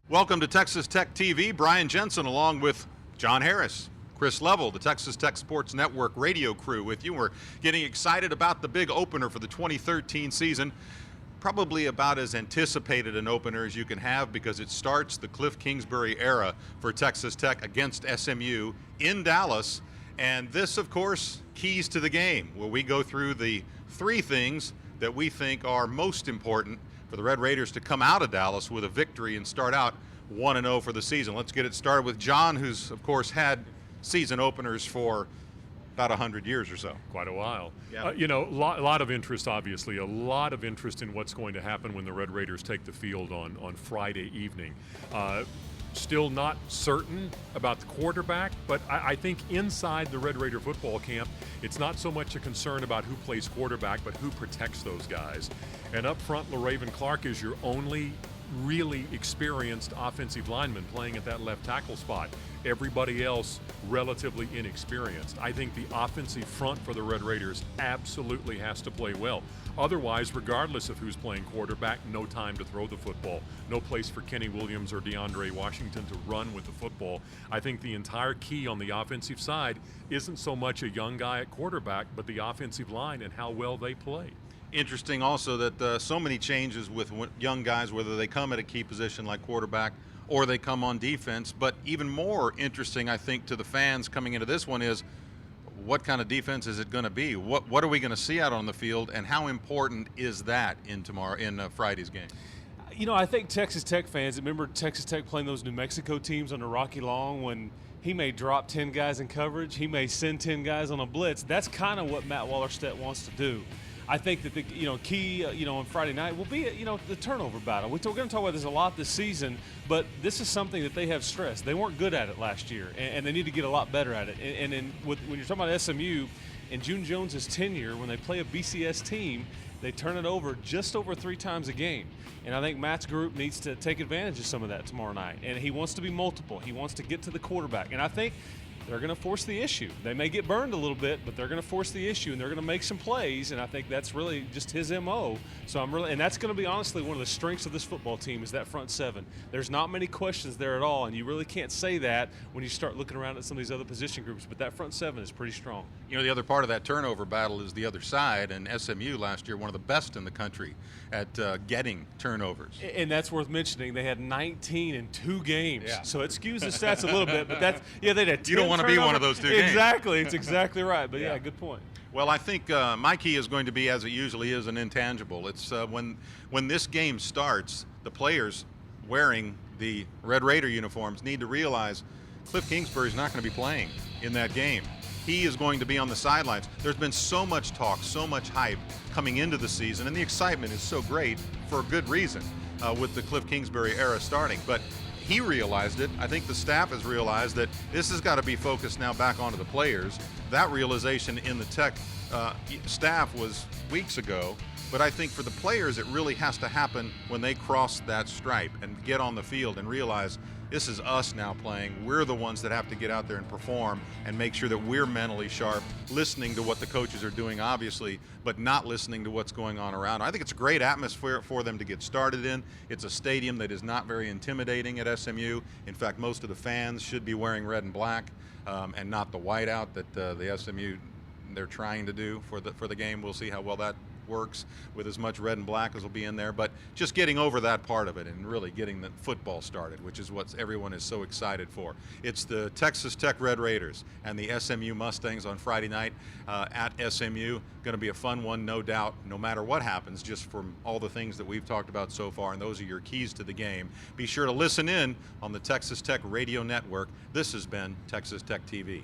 Welcome to Texas Tech TV. Brian Jensen along with John Harris, Chris Level, the Texas Tech Sports Network radio crew with you. We're getting excited about the big opener for the 2013 season. Probably about as anticipated an opener as you can have because it starts the Cliff Kingsbury era for Texas Tech against SMU in Dallas. And this, of course, keys to the game, where we go through the three things that we think are most important for the Red Raiders to come out of Dallas with a victory and start out 1-0 for the season. Let's get it started with John, who's, of course, had season openers for about 100 years or so. Quite a while. Yeah. A lot of interest, obviously, a lot of interest in what's going to happen when the Red Raiders take the field on Friday evening. Still not certain about the quarterback, but I think inside the Red Raider football camp, it's not so much a concern about who plays quarterback, but who protects those guys. And up front, LaRaven Clark is your only really experienced offensive lineman playing at that left tackle spot. Everybody else relatively inexperienced. I think the offensive front for the Red Raiders absolutely has to play well. Otherwise, regardless of who's playing quarterback, no time to throw the football. No place for Kenny Williams or DeAndre Washington to run with the football. I think the entire key on the offensive side isn't so much a young guy at quarterback, but the offensive line and how well they play. Interesting also that so many changes with young guys, whether they come at a key position like quarterback or they come on defense. But even more interesting, I think, to the fans coming into this one is what kind of defense is it going to be? What are we going to see out on the field, and how important is that in Friday's game? You know, I think Texas Tech fans remember Texas Tech playing those New Mexico teams under Rocky Long when he may drop 10 guys in coverage, he may send 10 guys on a blitz. That's kind of what Matt Wallerstedt wants to do. I think that the key on Friday night will be the turnover battle. We're going to talk about this a lot this season, but this is something that they have stressed. They weren't good at it last year, and they need to get a lot better at it. And when you're talking about SMU, in June Jones's tenure, when they play a BCS team, they turn it over just over 3 times a game. And I think Matt's group needs to take advantage of some of that tomorrow night. And he wants to be multiple. He wants to get to the quarterback. And I think they're going to force the issue. They may get burned a little bit, but they're going to force the issue, and they're going to make some plays, and I think that's really just his MO. So and that's going to be honestly one of the strengths of this football team is that front seven. There's not many questions there at all, and you really can't say that when you start looking around at some of these other position groups, but that front seven is pretty strong. You know, the other part of that turnover battle is the other side, and SMU last year, one of the best in the country at getting turnovers. And that's worth mentioning. They had 19 in 2 games, Yeah. So it skews the stats a little bit, but they had 10. You don't want to be one of those 2 games. Exactly, it's exactly right, but yeah, good point. Well, I think my key is going to be, as it usually is, an intangible. It's when this game starts, the players wearing the Red Raider uniforms need to realize Cliff Kingsbury is not going to be playing in that game. He is going to be on the sidelines. There's been so much talk, so much hype coming into the season, and the excitement is so great for a good reason with the Cliff Kingsbury era starting. But he realized it. I think the staff has realized that this has got to be focused now back onto the players. That realization in the Tech staff was weeks ago, but I think for the players it really has to happen when they cross that stripe and get on the field and realize this is us now playing. We're the ones that have to get out there and perform and make sure that we're mentally sharp, listening to what the coaches are doing, obviously, but not listening to what's going on around. I think it's a great atmosphere for them to get started in. It's a stadium that is not very intimidating at SMU. In fact, most of the fans should be wearing red and black and not the whiteout that the SMU they're trying to do for the game. We'll see how well that works with as much red and black as will be in there, but just getting over that part of it and really getting the football started, which is what everyone is so excited for. It's the Texas Tech Red Raiders and the SMU Mustangs on Friday night at SMU. Going to be a fun one, no doubt, no matter what happens, just from all the things that we've talked about so far, and those are your keys to the game. Be sure to listen in on the Texas Tech Radio Network. This has been Texas Tech TV.